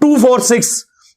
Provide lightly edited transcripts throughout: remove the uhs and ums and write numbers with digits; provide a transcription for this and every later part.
246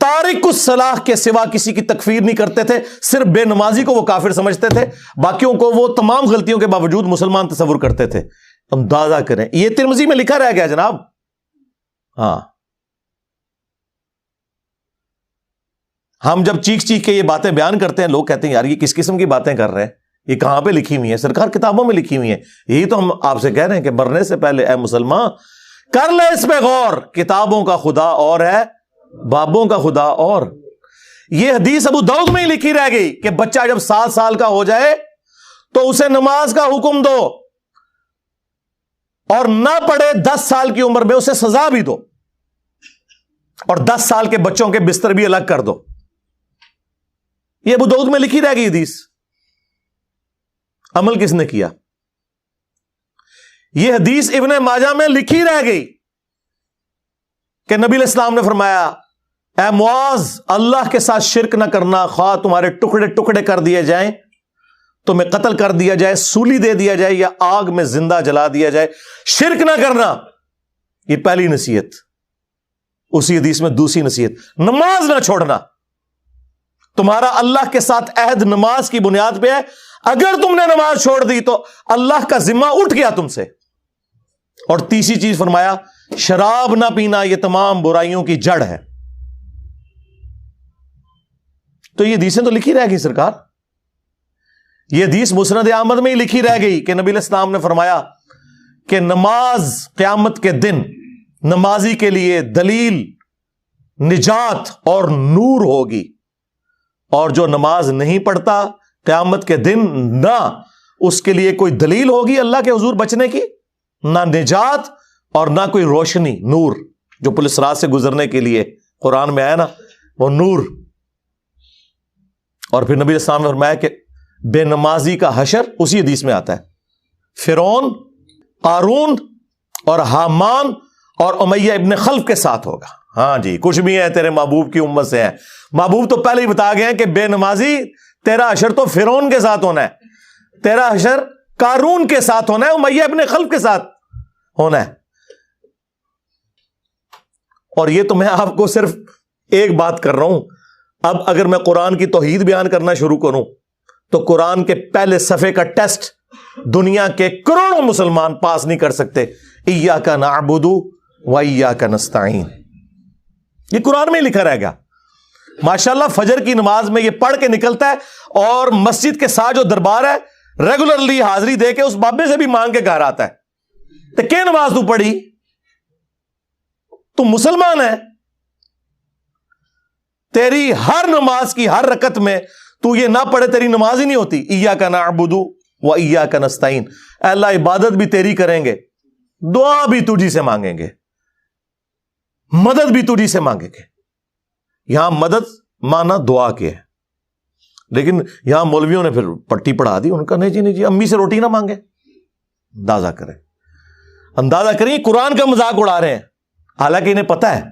تارک الصلاح کے سوا کسی کی تکفیر نہیں کرتے تھے. صرف بے نمازی کو وہ کافر سمجھتے تھے, باقیوں کو وہ تمام غلطیوں کے باوجود مسلمان تصور کرتے تھے. اندازہ کریں, یہ ترمذی میں لکھا رہ گیا جناب. ہاں, ہم جب چیخ چیخ کے یہ باتیں بیان کرتے ہیں, لوگ کہتے ہیں یار یہ کس قسم کی باتیں کر رہے ہیں, یہ کہاں پہ لکھی ہوئی ہیں؟ سرکار کتابوں میں لکھی ہوئی ہیں. یہی تو ہم آپ سے کہہ رہے ہیں کہ مرنے سے پہلے اے مسلمان کر لے اس پہ غور. کتابوں کا خدا اور ہے, بابوں کا خدا اور. یہ حدیث ابو داؤد میں ہی لکھی رہ گئی کہ بچہ جب 7 سال کا ہو جائے تو اسے نماز کا حکم دو, اور نہ پڑھے 10 سال کی عمر میں اسے سزا بھی دو, اور 10 سال کے بچوں کے بستر بھی الگ کر دو. یہ ابو داؤد میں لکھی رہ گئی حدیث. عمل کس نے کیا؟ یہ حدیث ابن ماجہ میں لکھی رہ گئی کہ نبی علیہ السلام نے فرمایا اے معاذ اللہ کے ساتھ شرک نہ کرنا, خواہ تمہارے ٹکڑے ٹکڑے کر دیے جائیں, تمہیں قتل کر دیا جائے, سولی دے دیا جائے, یا آگ میں زندہ جلا دیا جائے, شرک نہ کرنا. یہ پہلی نصیحت. اسی حدیث میں دوسری نصیحت, نماز نہ چھوڑنا. تمہارا اللہ کے ساتھ عہد نماز کی بنیاد پہ ہے, اگر تم نے نماز چھوڑ دی تو اللہ کا ذمہ اٹھ گیا تم سے. اور تیسری چیز فرمایا شراب نہ پینا, یہ تمام برائیوں کی جڑ ہے. تو یہ حدیثیں تو لکھی رہ گئی سرکار. یہ حدیث مسند احمد میں ہی لکھی رہ گئی کہ نبی علیہ السلام نے فرمایا کہ نماز قیامت کے دن نمازی کے لیے دلیل, نجات اور نور ہوگی, اور جو نماز نہیں پڑھتا قیامت کے دن نہ اس کے لیے کوئی دلیل ہوگی اللہ کے حضور بچنے کی, نہ نجات اور نہ کوئی روشنی, نور جو پولیس رات سے گزرنے کے لیے قرآن میں آیا نا, وہ نور. اور پھر نبی علیہ السلام نے فرمایا کہ بے نمازی کا حشر اسی حدیث میں آتا ہے, فرعون, قارون اور حامان اور امیہ ابن خلف کے ساتھ ہوگا. ہاں جی, کچھ بھی ہے تیرے محبوب کی امت سے ہے. محبوب تو پہلے ہی بتا گئے ہیں کہ بے نمازی تیرا حشر تو فرعون کے ساتھ ہونا ہے, تیرا حشر قارون کے ساتھ ہونا ہے, امیہ ابن خلف کے ساتھ ہونا ہے. اور یہ تو میں آپ کو صرف ایک بات کر رہا ہوں. اب اگر میں قرآن کی توحید بیان کرنا شروع کروں تو قرآن کے پہلے صفحے کا ٹیسٹ دنیا کے کروڑوں مسلمان پاس نہیں کر سکتے. ایاک نعبد و ایاک نستعین, یہ قرآن میں ہی لکھا رہ گیا. ماشاءاللہ فجر کی نماز میں یہ پڑھ کے نکلتا ہے, اور مسجد کے ساتھ جو دربار ہے ریگولرلی حاضری دے کے اس بابے سے بھی مانگ کے گھر آتا ہے. تو کیا نماز تو پڑھی؟ تو مسلمان ہے, تیری ہر نماز کی ہر رکعت میں تو یہ نہ پڑھے تیری نماز ہی نہیں ہوتی. ایاک نعبد و ایاک نستعین, اے اللہ عبادت بھی تیری کریں گے, دعا بھی تجھی سے مانگیں گے, مدد بھی تجھی سے مانگیں گے. یہاں مدد مانا دعا کے ہے, لیکن یہاں مولویوں نے پھر پٹی پڑھا دی. ان کا نہیں جی امی سے روٹی نہ مانگے. اندازہ کریں قرآن کا مذاق اڑا رہے ہیں, حالانکہ انہیں پتہ ہے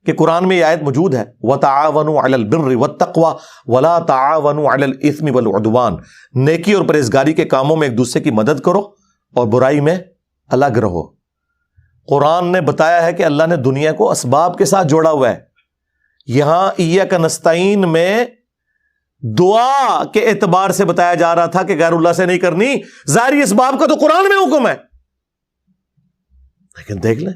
کہ قرآن میں یہ آیت موجود ہے وَتَعَاوَنُوا عَلَى الْبِرِّ وَالتَّقْوَى وَلَا تَعَاوَنُوا عَلَى الْإِثْمِ وَالْعُدْوَانِ. نیکی اور پرہیزگاری کے کاموں میں ایک دوسرے کی مدد کرو اور برائی میں الگ رہو. قرآن نے بتایا ہے کہ اللہ نے دنیا کو اسباب کے ساتھ جوڑا ہوا ہے. یہاں ایاک نستعین میں دعا کے اعتبار سے بتایا جا رہا تھا کہ غیر اللہ سے نہیں کرنی. ظاہری اسباب کا تو قرآن میں حکم ہے, لیکن دیکھ لیں.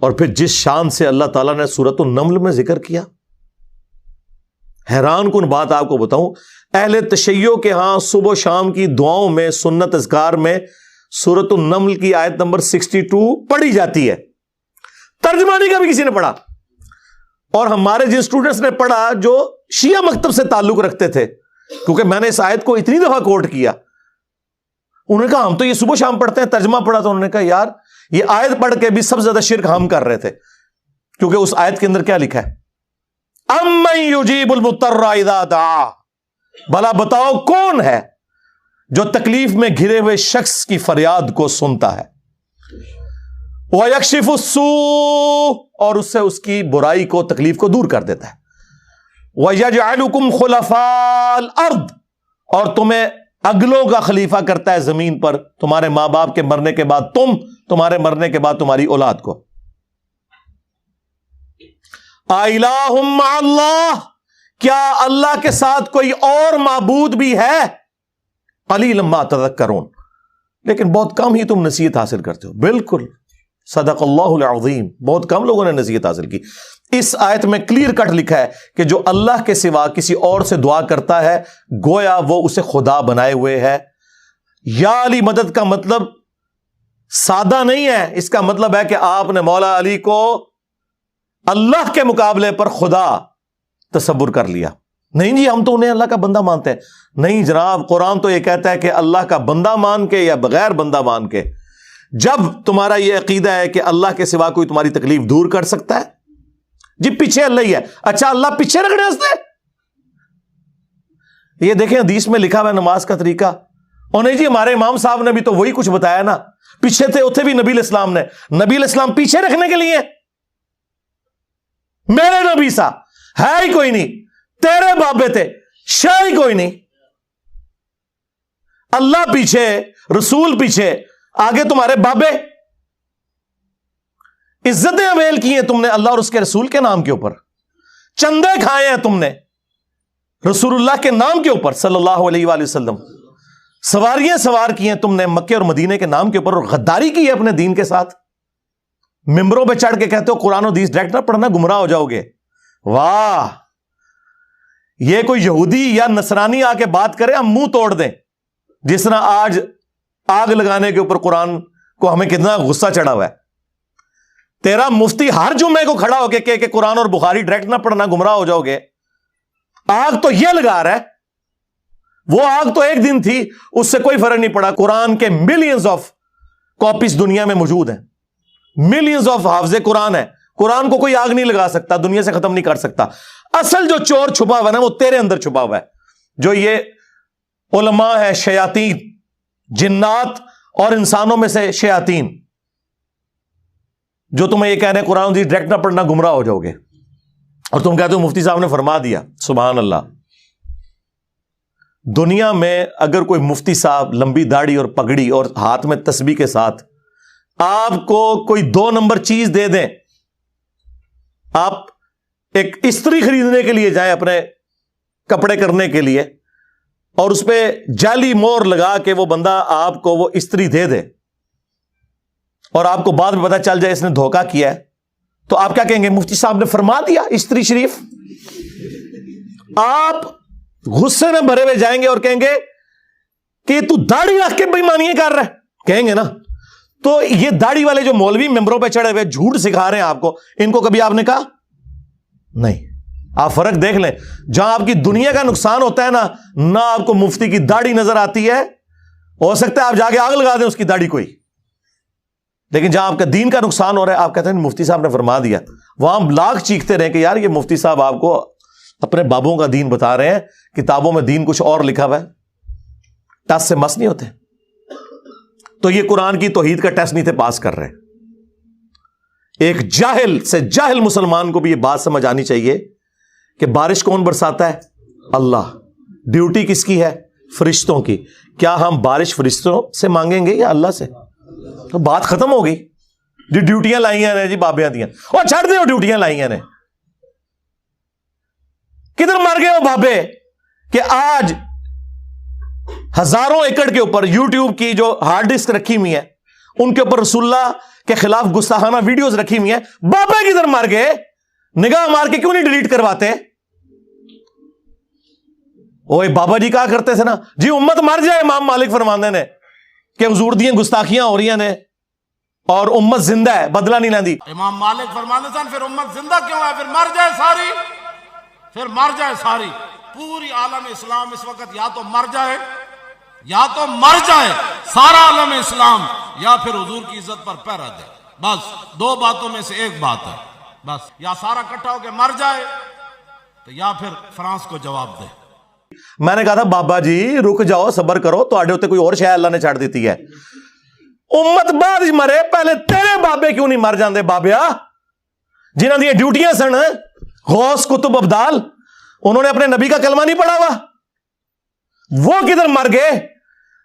اور پھر جس شان سے اللہ تعالیٰ نے سورۃ النمل میں ذکر کیا, حیران کن بات آپ کو بتاؤں, اہل تشیع کے ہاں صبح و شام کی دعاؤں میں سنت اذکار میں سورۃ النمل کی آیت نمبر 62 پڑھی جاتی ہے. ترجمہ نہیں کبھی کسی نے پڑھا. اور ہمارے جن اسٹوڈنٹس نے پڑھا جو شیعہ مکتب سے تعلق رکھتے تھے, کیونکہ میں نے اس آیت کو اتنی دفعہ کوٹ کیا, انہوں نے کہا ہم تو یہ صبح شام پڑھتے ہیں, ترجمہ پڑھا تو انہوں نے کہا یار یہ آیت پڑھ کے بھی سب سے زیادہ شرک ہم کر رہے تھے, کیونکہ اس آیت کے اندر کیا لکھا ہے اَمَّن يُجِيبُ الْمُضْطَرَّ إِذَا دَعَاهُ, بھلا بتاؤ کون ہے جو تکلیف میں گھرے ہوئے شخص کی فریاد کو سنتا ہے, وَيَكْشِفُ السُّوءَ, اور اس سے اس کی برائی کو تکلیف کو دور کر دیتا ہے, وَيَجْعَلُكُمْ خُلَفَاءَ الْأَرْضِ, اور تمہیں اگلوں کا خلیفہ کرتا ہے زمین پر, تمہارے ماں باپ کے مرنے کے بعد تم, تمہارے مرنے کے بعد تمہاری اولاد کو. الہم مع اللہ، کیا اللہ کے ساتھ کوئی اور معبود بھی ہے؟ قلیلا ما تذکرون، لیکن بہت کم ہی تم نصیحت حاصل کرتے ہو۔ بالکل، صدق اللہ العظیم، بہت کم لوگوں نے نصیحت حاصل کی۔ اس آیت میں کلیئر کٹ لکھا ہے کہ جو اللہ کے سوا کسی اور سے دعا کرتا ہے گویا وہ اسے خدا بنائے ہوئے ہے۔ یا علی مدد کا مطلب سادہ نہیں ہے، اس کا مطلب ہے کہ آپ نے مولا علی کو اللہ کے مقابلے پر خدا تصور کر لیا۔ نہیں جی ہم تو انہیں اللہ کا بندہ مانتے ہیں۔ نہیں جناب، قرآن تو یہ کہتا ہے کہ اللہ کا بندہ مان کے یا بغیر بندہ مان کے۔ جب تمہارا یہ عقیدہ ہے کہ اللہ کے سوا کوئی تمہاری تکلیف دور کر سکتا ہے، جی پیچھے اللہ ہی ہے، اچھا اللہ پیچھے رکھنے ہنستے؟ یہ دیکھیں حدیث میں لکھا ہوا ہے نماز کا طریقہ، اور نہیں جی ہمارے امام صاحب نے بھی تو وہی کچھ بتایا نا، پیچھے تھے اتنے بھی نبی علیہ السلام نے، نبی علیہ السلام پیچھے رکھنے کے لیے؟ میرے نبی سا ہے ہی کوئی نہیں، تیرے بابے تھے شاہ ہی کوئی نہیں، اللہ پیچھے، رسول پیچھے، آگے تمہارے بابے۔ عزتیں اویل کی ہیں تم نے اللہ اور اس کے رسول کے نام کے اوپر، چندے کھائے ہیں تم نے رسول اللہ کے نام کے اوپر صلی اللہ علیہ وآلہ وسلم، سواریاں سوار کی ہیں تم نے مکے اور مدینے کے نام کے اوپر، اور غداری کی ہے اپنے دین کے ساتھ۔ ممبروں پہ چڑھ کے کہتے ہو قرآن و حدیث ڈائریکٹ نہ پڑھنا، گمراہ ہو جاؤ گے۔ واہ، یہ کوئی یہودی یا نصرانی آ کے بات کرے ہم منہ توڑ دیں، جس طرح آج آگ لگانے کے اوپر قرآن کو ہمیں کتنا غصہ چڑھا ہوا ہے۔ تیرا مفتی ہر جمعے کو کھڑا ہو کے کہ قرآن اور بخاری ڈائریکٹ نہ پڑھنا، گمراہ ہو جاؤ گے۔ آگ تو یہ لگا رہا ہے، وہ آگ تو ایک دن تھی، اس سے کوئی فرق نہیں پڑا۔ قرآن کے ملینز آف کاپیز دنیا میں موجود ہیں، ملینز آف حافظ قرآن ہے، قرآن کو کوئی آگ نہیں لگا سکتا، دنیا سے ختم نہیں کر سکتا۔ اصل جو چور چھپا ہوا ہے نا وہ تیرے اندر چھپا ہوا ہے، جو یہ علماء ہے، شیاطین، جنات اور انسانوں میں سے شیاطین، جو تمہیں یہ کہہ رہے ہیں قرآن حدیث ڈائریکٹ نہ پڑھنا، گمراہ ہو جاؤ گے، اور تم کہتے ہو مفتی صاحب نے فرما دیا۔ سبحان اللہ۔ دنیا میں اگر کوئی مفتی صاحب لمبی داڑھی اور پگڑی اور ہاتھ میں تسبیح کے ساتھ آپ کو کوئی 2 نمبر چیز دے دیں، آپ ایک استری خریدنے کے لیے جائیں اپنے کپڑے کرنے کے لیے، اور اس پہ جعلی مور لگا کے وہ بندہ آپ کو وہ استری دے دے، اور آپ کو بعد میں پتا چل جائے اس نے دھوکہ کیا ہے، تو آپ کیا کہیں گے؟ مفتی صاحب نے فرما دیا استری شریف۔ آپ غصے میں بھرے ہوئے جائیں گے اور کہیں گے کہ تو داڑھی رکھ کے بےایمانی کر رہا ہے، کہیں گے نا۔ تو یہ داڑھی والے جو مولوی ممبروں پہ چڑھے ہوئے جھوٹ سکھا رہے ہیں آپ کو، ان کو کبھی آپ نے کہا؟ نہیں۔ آپ فرق دیکھ لیں، جہاں آپ کی دنیا کا نقصان ہوتا ہے نہ آپ کو مفتی کی داڑھی نظر آتی ہے، ہو سکتا ہے آپ جا کے آگ لگا دیں اس کی داڑھی کوئی، لیکن جہاں آپ کا دین کا نقصان ہو رہا ہے آپ کہتے ہیں مفتی صاحب نے فرما دیا، وہاں ہم لاکھ چیختے رہے کہ یار یہ مفتی صاحب آپ کو اپنے بابوں کا دین بتا رہے ہیں، کتابوں میں دین کچھ اور لکھا ہوا ہے، ٹس سے مس نہیں ہوتے۔ تو یہ قرآن کی توحید کا ٹیسٹ نہیں تھے پاس کر رہے۔ ایک جاہل سے جاہل مسلمان کو بھی یہ بات سمجھ آنی چاہیے کہ بارش کون برساتا ہے؟ اللہ۔ ڈیوٹی کس کی ہے؟ فرشتوں کی۔ کیا ہم بارش فرشتوں سے مانگیں گے یا اللہ سے؟ تو بات ختم ہو گئی۔ جی ڈیوٹیاں لائی ہیں جی بابیاں دیا، اور چھڑ دیں ڈیوٹیاں لائی ہیں نے، کدھر مر گئے وہ بابے کہ آج ہزاروں ایکڑ کے اوپر یوٹیوب کی جو ہارڈ ڈسک رکھی ہوئی ہے ان کے اوپر رسول اللہ کے خلاف گستاخانہ ویڈیوز رکھی ہوئی ہیں، بابے کدھر مر گئے؟ نگاہ مار کے کیوں نہیں ڈیلیٹ کرواتے؟ اوے بابا جی کہا کرتے تھے نا جی امت مر جائے، امام مالک فرماندے نے کہ حضور دیاں گستاخیاں ہو رہی نے اور امت زندہ ہے، بدلہ نہیں لیندی۔ امام مالک فرماندے سن پھر امت زندہ کیوں ہے؟ پھر مر جائے ساری، پھر مر جائے ساری۔ پوری عالم اسلام اس وقت یا تو مر جائے، یا تو مر جائے سارا عالم اسلام، یا پھر حضور کی عزت پر پہرا دے۔ بس 2 باتوں میں سے ایک بات ہے، بس یا سارا اکٹھا ہو کے مر جائے تو یا پھر فرانس کو جواب دے۔ میں نے کہا تھا بابا جی رک جاؤ، صبر کرو، تو آڈے ہوتے کوئی اور شے اللہ نے چھاڑ دیتی ہے۔ امت بعد ہی مرے، پہلے تیرے بابے کیوں نہیں مر جاندے بابیا؟ جنہاں دی ڈیوٹیاں سن، غوث کتب ابدال، انہوں نے اپنے نبی کا کلمہ نہیں پڑھا ہوا، وہ کدھر مر گئے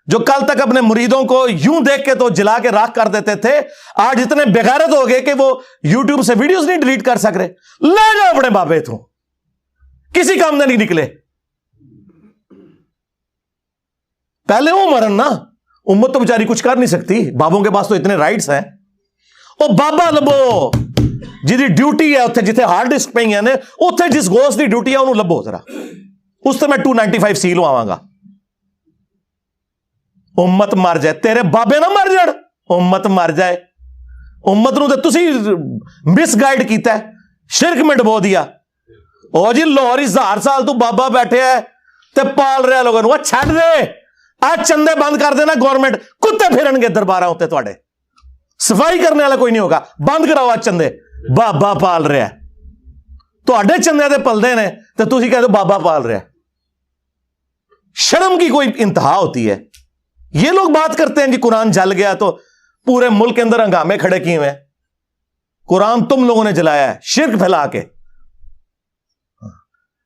جو کل تک اپنے مریدوں کو یوں دیکھ کے تو جلا کے راکھ کر دیتے تھے، آج اتنے بغیرت ہو گئے کہ وہ یوٹیوب سے ویڈیوز نہیں ڈیلیٹ کر سک رہے. لے جاؤ اپنے بابے تو، کسی کام میں نہیں نکلے. پہلے وہ مرن نا، امت تو بیچاری کچھ کر نہیں سکتی، بابوں کے پاس تو اتنے رائٹس ہیں. او بابا لبو جی ڈیوٹی ہے اتنے، جتنے ہارڈ ڈسک پہ ہیں اتنے جس گوشت کی ڈیوٹی ہے انہوں لبو ذرا، اس سے میں 295 سی لواں گا. امت مر جائے، تیرے بابے نہ مر جان، امت مر جائے. امت نو تے تسی مس گائیڈ کیتا ہے، شرک میں ڈبو دیا. او جی لاہور 1000 سال تو بابا بیٹھے ہے تے پال رہے لوگوں نو، چھڈ دے. آج چندے بند کر دینا گورنمنٹ، کتے پھرن گے دربارہ ہوتے تواڈے، صفائی کرنے والا کوئی نہیں ہوگا. بند کراؤ آج چندے، بابا پال رہا ہے. تواڈے چندے تے پلدے نے تے تسی کہہ دو بابا پال رہا ہے. شرم کی کوئی انتہا ہوتی ہے. یہ لوگ بات کرتے ہیں جی قرآن جل گیا تو پورے ملک کے اندر ہنگامے کھڑے کیے ہوئے ہیں. قرآن تم لوگوں نے جلایا ہے شرک پھیلا کے.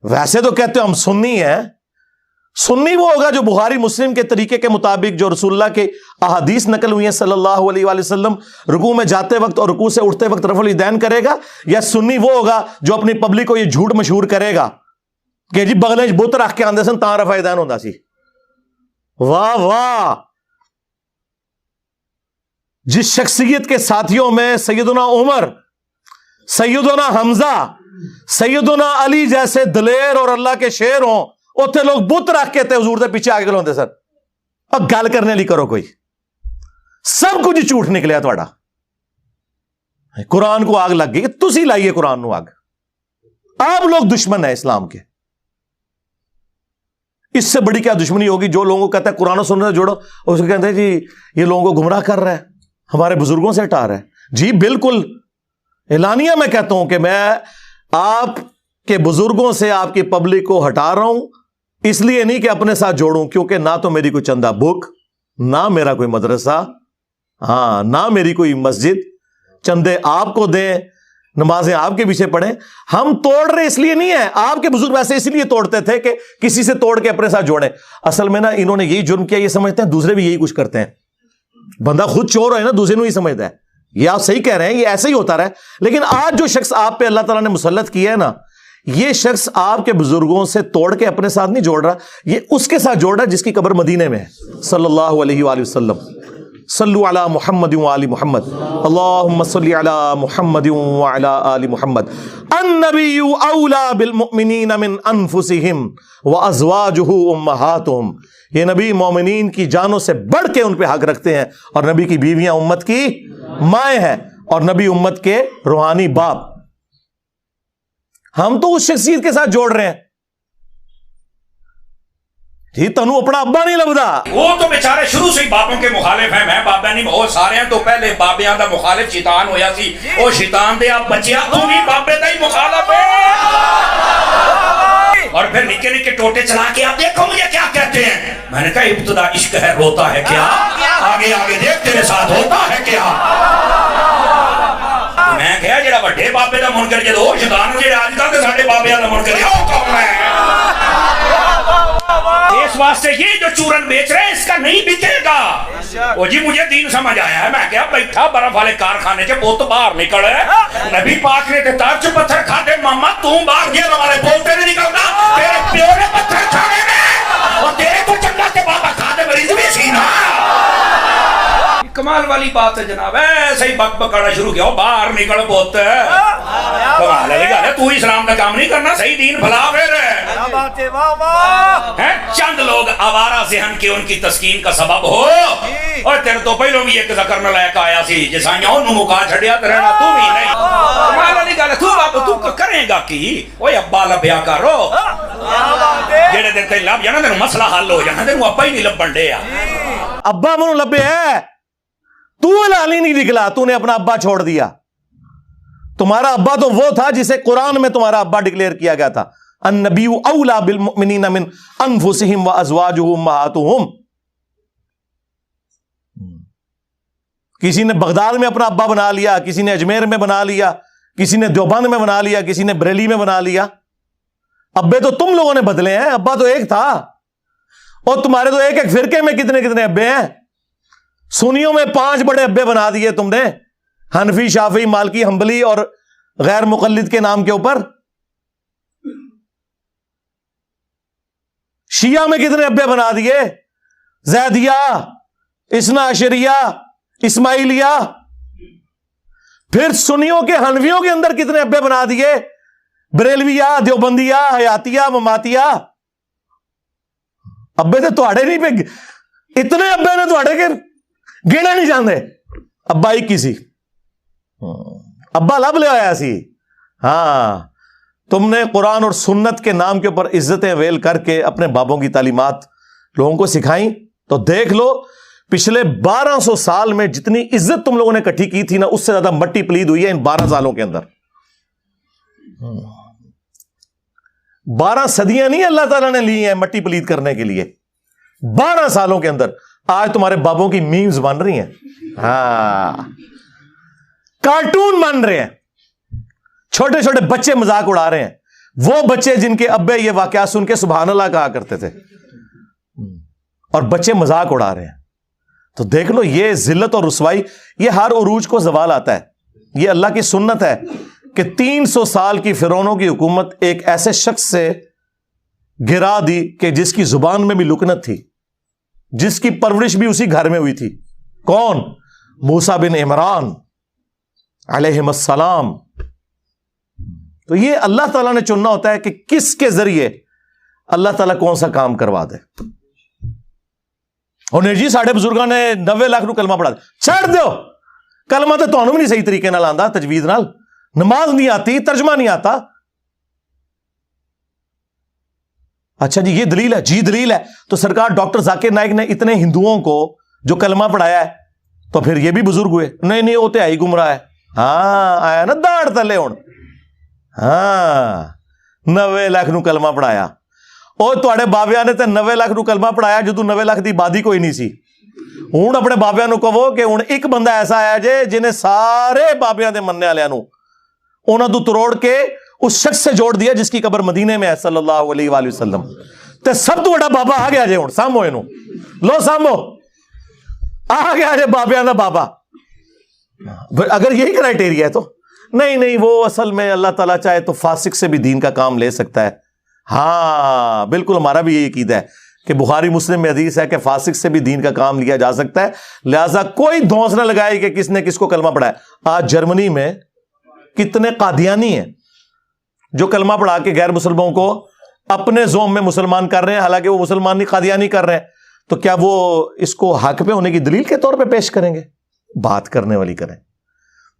ویسے تو کہتے ہو ہم سنی ہیں. سنی وہ ہوگا جو بخاری مسلم کے طریقے کے مطابق جو رسول اللہ کے احادیث نقل ہوئی ہیں صلی اللہ علیہ وآلہ وسلم، رکوع میں جاتے وقت اور رکوع سے اٹھتے وقت رفع الیدین کرے گا. یا سنی وہ ہوگا جو اپنی پبلک کو یہ جھوٹ مشہور کرے گا کہ جی بغلیں بت رکھ کے آندے سن تاں رفع الیدین ہوندا سی. واہ واہ. جس شخصیت کے ساتھیوں میں سیدنا عمر، سیدنا حمزہ، سیدنا علی جیسے دلیر اور اللہ کے شیر ہوں، اتنے لوگ بت رکھ کے تے حضور دے پیچھے آگے کھلوندے سر. اب گل کرنے لی کرو کوئی، سب کچھ جھوٹ نکلیا تھوڑا. قرآن کو آگ لگ گئی، تسی لائیے قرآن نو آگ. آپ لوگ دشمن ہیں اسلام کے. اس سے بڑی کیا دشمنی ہوگی جو لوگوں کو کہتا ہے قرآن و سنت سے جوڑو، اس کو کہتے ہیں جی یہ لوگوں کو گمراہ کر رہا ہے، ہمارے بزرگوں سے ہٹا رہا ہے. جی بالکل اعلانیہ میں کہتا ہوں کہ میں آپ کے بزرگوں سے آپ کی پبلک کو ہٹا رہا ہوں، اس لیے نہیں کہ اپنے ساتھ جوڑوں، کیونکہ نہ تو میری کوئی چندہ بک، نہ میرا کوئی مدرسہ، ہاں نہ میری کوئی مسجد. چندے آپ کو دیں، نمازیں آپ کے پیچھے پڑھیں. ہم توڑ رہے اس لیے نہیں ہے، آپ کے بزرگ ویسے اس لیے توڑتے تھے کہ کسی سے توڑ کے اپنے ساتھ جوڑیں. اصل میں نا انہوں نے یہی جرم کیا، یہ سمجھتے ہیں دوسرے بھی یہی کچھ کرتے ہیں. بندہ خود چور ہے نا دوسرے نو ہی سمجھتا ہے. یہ آپ صحیح کہہ رہے ہیں، یہ ایسے ہی ہوتا رہا. لیکن آج جو شخص آپ پہ اللہ تعالیٰ نے مسلط کیا ہے نا، یہ شخص آپ کے بزرگوں سے توڑ کے اپنے ساتھ نہیں جوڑ رہا، یہ اس کے ساتھ جوڑ رہا ہے جس کی قبر مدینے میں ہے صلی اللہ علیہ وآلہ وسلم. صلو علی محمد وآل محمد، اللہم صلی علی محمد وعلی آل محمد. النبی اولا بالمؤمنین من انفسہم وازواجہ امہاتہم. یہ نبی مومنین کی جانوں سے بڑھ کے ان پہ حق رکھتے ہیں، اور نبی کی بیویاں امت کی مائیں ہیں، اور نبی امت کے روحانی باپ. ہم تو اس شخصیت کے ساتھ جوڑ رہے ہیں. جی تنو اپنا ابا نہیں لبدا، وہ تو بیچارے شروع سے ہی بابوں کے مخالف ہیں. میں بابا نہیں، بہت سارے ہیں. تو پہلے بابیاں دا مخالف شیطان ہویا سی، وہ شیطان دے آپ بچیا تو بھی بابے دا ہی مخالف ہے. اور پھر نکے نکے ٹوٹے چلا کے آپ دیکھو مجھے کیا کہتے ہیں. میں نے کہا ابتدا عشق ہے، روتا ہے کیا، آگے آگے دیکھ تیرے ساتھ ہوتا ہے کیا. میں کہا جڑا بڑے بابے دا منکر جدو شیطان جڑا اج تک ساڈے بابیاں دا منکر ہے وہ کون ہے. اس واسطے یہ جو چورن بیچ رہے ہیں اس کا نہیں بکے گا. وہ جی مجھے دین سمجھ آیا ہے. میں کہا بیٹھا برف والے کارخانے سے بہت باہر نکل ہے، نبی پاک نے تاج پتھر کھا دے ماما تم باہر گیا ہمارے بولتے نہیں نکلنا. تیرے پیو نے پتھر کھانے میں، اور تیرے تو چنگا کے بابا کھا دے مریض بھی سی نا. کمال والی بات ہے جناب. ایسے ہی بک بکانا شروع کیا، باہر نکل بہت کمال ہے. تو اسلام کا کام نہیں کرنا، صحیح دین بھلا. پھر چند لوگ آوارہ ذہن کے ان کی تسکین کا سبب ہو. اور تیرے تو پہلو بھی ایک ذکر نہ لائق آیا سی جسائیاں انہوں مکا چھڑیا تے رہنا تو بھی نہیں. کمال والی گل ہے. تو کرے گا کی اوے ابا لبیا کرو. جڑے دن تے لب جانا تینوں مسئلہ حل ہو جانا. تینوں ابا ہی نہیں لبن ڈے. ابا منو لبے ہے، تو لالی نہیں نکلا، تو نے اپنا ابا چھوڑ دیا. تمہارا ابا تو وہ تھا جسے قرآن میں تمہارا ابا ڈکلیئر کیا گیا تھا. النبی اولا بالمؤمنین من انفسہم وازواجہ امہاتہم. کسی نے بغداد میں اپنا ابا بنا لیا، کسی نے اجمیر میں بنا لیا، کسی نے دیوبند میں بنا لیا، کسی نے بریلی میں بنا لیا. ابے تو تم لوگوں نے بدلے ہیں، ابا تو ایک تھا. اور تمہارے تو ایک ایک فرقے میں کتنے کتنے ابے ہیں. سنیوں میں 5 بڑے ابے بنا دیے تم نے, حنفی, شافعی, مالکی, حنبلی اور غیر مقلد کے نام کے اوپر. شیعہ میں کتنے ابے بنا دیے, زیدیہ, اثنا عشریہ, اسماعیلیہ. پھر سنیوں کے حنفیوں کے اندر کتنے ابے بنا دیے, بریلویہ, دیوبندیہ, حیاتیہ, مماتیہ. ابے تو تھوڑے نہیں پہ اتنے ابے نے تھوڑے کے گیڑا نہیں جاندے. ابا ہی کسی ابا لب لے آیا سی. ہاں, تم نے قرآن اور سنت کے نام کے اوپر عزتیں ویل کر کے اپنے بابوں کی تعلیمات لوگوں کو سکھائیں. تو دیکھ لو پچھلے 1200 سال میں جتنی عزت تم لوگوں نے اکٹھی کی تھی نا, اس سے زیادہ مٹی پلید ہوئی ہے ان 12 سالوں کے اندر. 12 صدیاں نہیں اللہ تعالیٰ نے لی ہیں مٹی پلید کرنے کے لیے. 12 سالوں کے اندر آج تمہارے بابوں کی میمز بن رہی ہیں. ہاں, کارٹون بن رہے ہیں, چھوٹے چھوٹے بچے مذاق اڑا رہے ہیں. وہ بچے جن کے ابے یہ واقعہ سن کے سبحان اللہ کہا کرتے تھے, اور بچے مذاق اڑا رہے ہیں. تو دیکھ لو یہ ذلت اور رسوائی, یہ ہر عروج کو زوال آتا ہے. یہ اللہ کی سنت ہے کہ 300 سال کی فرعونوں کی حکومت ایک ایسے شخص سے گرا دی کہ جس کی زبان میں بھی لکنت تھی, جس کی پرورش بھی اسی گھر میں ہوئی تھی. کون؟ موسیٰ بن عمران علیہم السلام. تو یہ اللہ تعالیٰ نے چننا ہوتا ہے کہ کس کے ذریعے اللہ تعالیٰ کون سا کام کروا دے. اور نہیں جی ساڑھے بزرگاں نے 90 لاکھ نو کلمہ پڑھا دے. چھڑ دو, کلمہ تو تانوں بھی نہیں صحیح طریقے نال آندا, تجوید نال. نماز نہیں آتی, ترجمہ نہیں آتا. اچھا جی یہ دلیل ہے, جی دلیل ہے. تو سرکار ڈاکٹر ذاکر نائک نے اتنے ہندوؤں کو جو کلمہ پڑھایا ہے تو پھر یہ بھی بزرگ ہوئے. نہیں وہ تو آئی گمراہ ہے. ہاں آیا نا داڑ تلے ہون. ہاں 90 لاکھ نو کلمہ پڑھایا. اور تواڈے بابیاں نے تے 90 لاکھ نو کلمہ پڑھایا جدوں 90 لاکھ دی آبادی کوئی نہیں سی. ہوں اپنے بابیاں نو کہو کہ ہوں ایک بندہ ایسا آیا جے جنہیں سارے بابیاں دے مننے والےاں نو انہاں تو تروڑ کے اس شخص سے جوڑ دیا جس کی قبر مدینے میں ہے صلی اللہ علیہ وآلہ وسلم. تے سب تو بڑا بابا آ گیا جے ہوں سامو اینو, لو سامو آ گیا جے بابیاں دا بابا. اگر یہی کرائٹیریا ہے تو نہیں وہ اصل میں اللہ تعالیٰ چاہے تو فاسق سے بھی دین کا کام لے سکتا ہے. ہاں بالکل ہمارا بھی یہی عقیدہ ہے کہ بخاری مسلم میں حدیث ہے کہ فاسق سے بھی دین کا کام لیا جا سکتا ہے. لہذا کوئی دھونس نہ لگائے کہ کس نے کس کو کلمہ پڑھایا. آج جرمنی میں کتنے قادیانی ہیں جو کلمہ پڑھا کے غیر مسلمانوں کو اپنے زوم میں مسلمان کر رہے ہیں, حالانکہ وہ مسلمان نہیں قادیانی کر رہے ہیں. تو کیا وہ اس کو حق پہ ہونے کی دلیل کے طور پہ پیش کریں گے؟ بات کرنے والی کریں.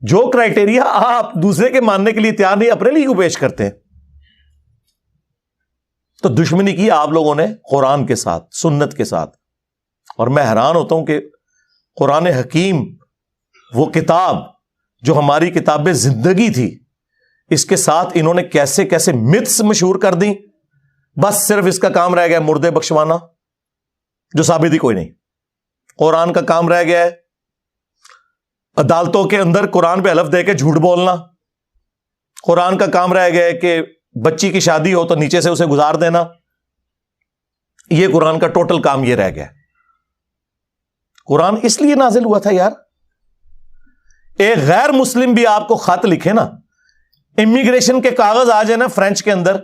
جو کرائٹیریا آپ دوسرے کے ماننے کے لیے تیار نہیں اپنے لیے کو پیش کرتے ہیں. تو دشمنی کی آپ لوگوں نے قرآن کے ساتھ, سنت کے ساتھ. اور میں حیران ہوتا ہوں کہ قرآن حکیم وہ کتاب جو ہماری کتاب زندگی تھی, اس کے ساتھ انہوں نے کیسے کیسے متس مشہور کر دیں. بس صرف اس کا کام رہ گیا مردے بخشوانا جو ثابت ہی کوئی نہیں. قرآن کا کام رہ گیا ہے عدالتوں کے اندر قرآن پہ حلف دے کے جھوٹ بولنا. قرآن کا کام رہ گیا ہے کہ بچی کی شادی ہو تو نیچے سے اسے گزار دینا. یہ قرآن کا ٹوٹل کام یہ رہ گیا. قرآن اس لیے نازل ہوا تھا یار, ایک غیر مسلم بھی آپ کو خط لکھے نا, امیگریشن کے کاغذ آ جائے نا فرینچ کے اندر,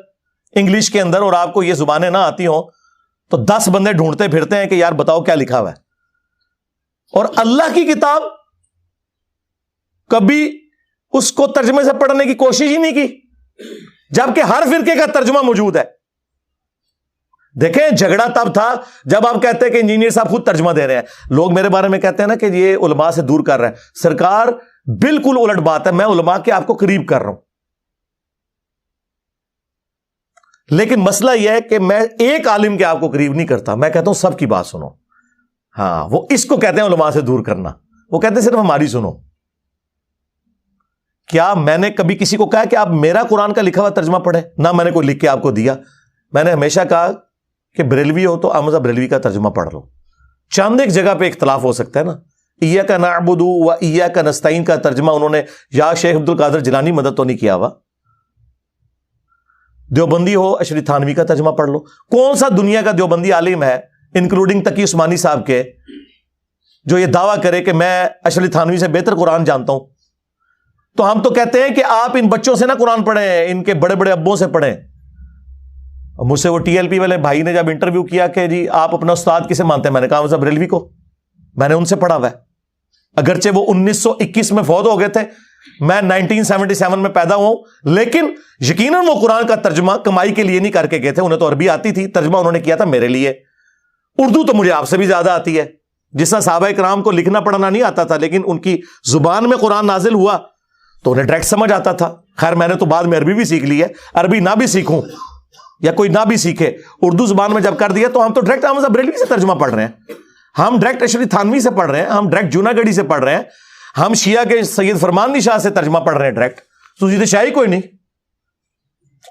انگلش کے اندر, اور آپ کو یہ زبانیں نہ آتی ہوں تو 10 بندے ڈھونڈتے پھرتے ہیں کہ یار بتاؤ کیا لکھا ہوا ہے. اور اللہ کی کتاب کبھی اس کو ترجمے سے پڑھنے کی کوشش ہی نہیں کی, جبکہ ہر فرقے کا ترجمہ موجود ہے. دیکھیں جھگڑا تب تھا جب آپ کہتے ہیں کہ انجینئر صاحب خود ترجمہ دے رہے ہیں. لوگ میرے بارے میں کہتے ہیں نا کہ یہ علماء سے دور کر رہے ہیں. سرکار بالکل الٹ بات ہے, میں علماء کے آپ کو قریب کر رہا ہوں. لیکن مسئلہ یہ ہے کہ میں ایک عالم کے آپ کو قریب نہیں کرتا, میں کہتا ہوں سب کی بات سنو. ہاں وہ اس کو کہتے ہیں علماء سے دور کرنا. وہ کہتے ہیں صرف ہماری سنو. کیا میں نے کبھی کسی کو کہا کہ آپ میرا قرآن کا لکھا ہوا ترجمہ پڑھیں؟ نہ میں نے کوئی لکھ کے آپ کو دیا. میں نے ہمیشہ کہا کہ بریلوی ہو تو احمد بریلوی کا ترجمہ پڑھ لو. چاند ایک جگہ پہ اختلاف ہو سکتا ہے نا. ایاک نعبد و ایاک نستعین کا ترجمہ انہوں نے یا شیخ عبد القادر جیلانی مدد تو نہیں کیا ہوا. دیوبندی ہو اشری تھانوی کا ترجمہ پڑھ لو. کون سا دنیا کا دیوبندی عالم ہے انکلوڈنگ تقی عثمانی صاحب کے, جو یہ دعویٰ کرے کہ میں اشرف علی تھانوی سے بہتر قرآن جانتا ہوں, تو ہم تو کہتے ہیں کہ آپ ان بچوں سے نہ قرآن پڑھیں, ان کے بڑے بڑے ابوں سے پڑھیں. مجھ سے وہ ٹی ایل پی والے بھائی نے جب انٹرویو کیا کہ جی آپ اپنا استاد کسے مانتے ہیں, میں نے کہا صاحب بریلوی کو, میں نے ان سے پڑھا ہوا ہے, اگرچہ وہ 1921 میں فوت ہو گئے تھے, میں 1977 میں پیدا ہوا ہوں, لیکن یقیناً وہ قرآن کا ترجمہ کمائی کے لیے نہیں کر کے گئے تھے, انہیں تو عربی آتی تھی, ترجمہ انہوں نے کیا تھا میرے لیے. اردو تو مجھے آپ سے بھی زیادہ آتی ہے, جس طرح صحابہ کرام کو لکھنا پڑھنا نہیں آتا تھا, لیکن ان کی زبان میں قرآن نازل ہوا تو انہیں ڈائریکٹ سمجھ آتا تھا. خیر میں نے تو بعد میں عربی بھی سیکھ لی ہے, عربی نہ بھی سیکھوں یا کوئی نہ بھی سیکھے, اردو زبان میں جب کر دیا تو ہم تو ڈائریکٹ احمد بریلوی سے ترجمہ پڑھ رہے ہیں, ہم ڈائریکٹ اشرف علی تھانوی سے پڑھ رہے ہیں, ہم ڈائریکٹ جوناگڑھی سے پڑھ رہے ہیں, ہم شیعہ کے سید فرمان علی شاہ سے ترجمہ پڑھ رہے ہیں ڈائریکٹ. تو سیدھے شاہی کوئی نہیں,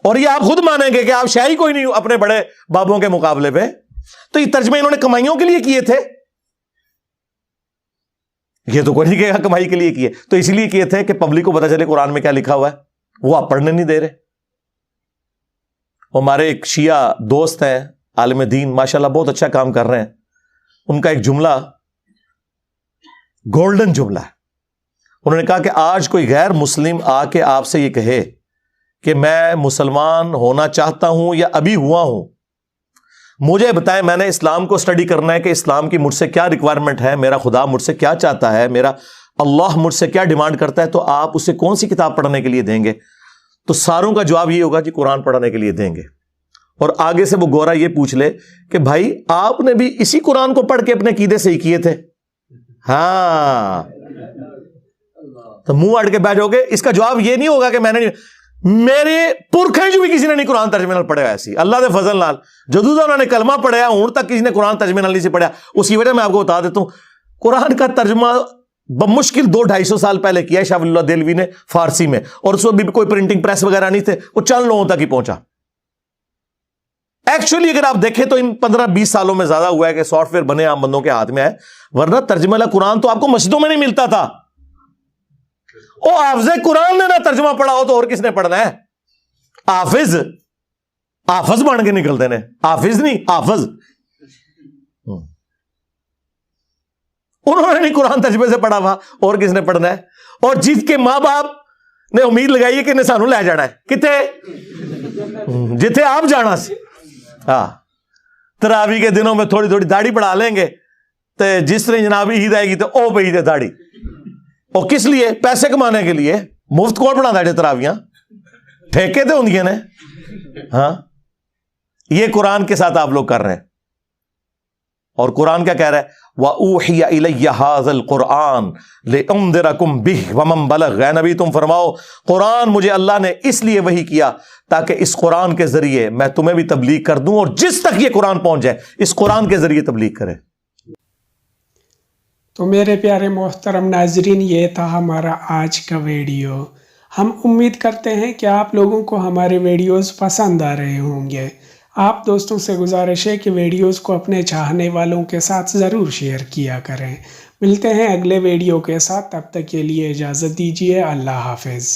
اور یہ آپ خود مانیں گے کہ آپ شاہی کوئی نہیں اپنے بڑے بابوں کے مقابلے پہ. تو یہ ترجمے انہوں نے کمائیوں کے لیے کیے تھے, یہ تو کوئی نہیں کہے کمائی کے لیے کیے, تو اس لیے کیے تھے کہ پبلک کو پتا چلے قرآن میں کیا لکھا ہوا ہے, وہ آپ پڑھنے نہیں دے رہے. ہمارے ایک شیعہ دوست ہیں عالم دین, ماشاءاللہ بہت اچھا کام کر رہے ہیں, ان کا ایک جملہ گولڈن جملہ ہے. انہوں نے کہا کہ آج کوئی غیر مسلم آ کے آپ سے یہ کہے کہ میں مسلمان ہونا چاہتا ہوں یا ابھی ہوا ہوں, مجھے بتائیں میں نے اسلام کو اسٹڈی کرنا ہے کہ اسلام کی مجھ سے کیا ریکوائرمنٹ ہے, میرا خدا مجھ سے کیا چاہتا ہے, میرا اللہ مجھ سے کیا ڈیمانڈ کرتا ہے, تو آپ اسے کون سی کتاب پڑھنے کے لیے دیں گے؟ تو ساروں کا جواب یہ ہوگا کہ قرآن پڑھنے کے لیے دیں گے. اور آگے سے وہ گورا یہ پوچھ لے کہ بھائی آپ نے بھی اسی قرآن کو پڑھ کے اپنے عقیدے صحیح کیے تھے؟ ہاں, تو منہ اڑ کے بیٹھ جاؤ گے. اس کا جواب یہ نہیں ہوگا کہ میں نے, میرے پرکھیں جو بھی کسی نے نہیں قرآن ترجمے نال پڑھا ایسی اللہ دے فضل نال, جدوں انہوں نے کلمہ پڑھیا ہوں تک کسی نے قرآن ترجمے نال نہیں سی پڑھیا. اس کی وجہ میں آپ کو بتا دیتا ہوں, قرآن کا ترجمہ بمشکل 200-250 سال پہلے کیا ہے شاہ ولی اللہ دہلوی نے فارسی میں, اور اس وقت بھی کوئی پرنٹنگ پریس وغیرہ نہیں تھے, وہ چند لوگوں تک ہی پہنچا. ایکچولی اگر آپ دیکھیں تو ان 15-20 سالوں میں زیادہ ہوا ہے کہ سافٹ ویئر بنے عام بندوں کے ہاتھ میں ہے, ورنہ ترجمہ قرآن تو آپ کو مسجدوں میں نہیں ملتا تھا. او حافظ قرآن نے نہ ترجمہ پڑھا ہو تو اور کس نے پڑھنا ہے؟ حافظ بن کے نکلتے ہیں, حافظ نہیں حافظ. انہوں نے نہیں قرآن ترجمے سے پڑھا ہوا, اور کس نے پڑھنا ہے؟ اور جس کے ماں باپ نے امید لگائی ہے کہ انہیں سانو لے جانا ہے کتے جتھے آپ جانا سی. ہاں, تراوی کے دنوں میں تھوڑی تھوڑی داڑھی بڑھا لیں گے, تو جس طرح جناب عید آئے گی تو او پہ عید ہے داڑھی. اور کس لیے؟ پیسے کمانے کے لیے. مفت کون پڑھا تھا تراویاں؟ ٹھیکے تھے ان نے. ہاں, یہ قرآن کے ساتھ آپ لوگ کر رہے ہیں. اور قرآن کیا کہہ رہا ہے؟ وَأُوحِيَ إِلَيَّ هَذَا الْقُرْآنُ لِأُنذِرَكُمْ بِهِ وَمَنْ بَلَغَ. اے نبی تم فرماؤ قرآن مجھے اللہ نے اس لیے وحی کیا تاکہ اس قرآن کے ذریعے میں تمہیں بھی تبلیغ کر دوں, اور جس تک یہ قرآن پہنچ جائے اس قرآن کے ذریعے تبلیغ کرے. تو میرے پیارے محترم ناظرین, یہ تھا ہمارا آج کا ویڈیو. ہم امید کرتے ہیں کہ آپ لوگوں کو ہمارے ویڈیوز پسند آ رہے ہوں گے. آپ دوستوں سے گزارش ہے کہ ویڈیوز کو اپنے چاہنے والوں کے ساتھ ضرور شیئر کیا کریں. ملتے ہیں اگلے ویڈیو کے ساتھ, تب تک کے لیے اجازت دیجیے. اللہ حافظ.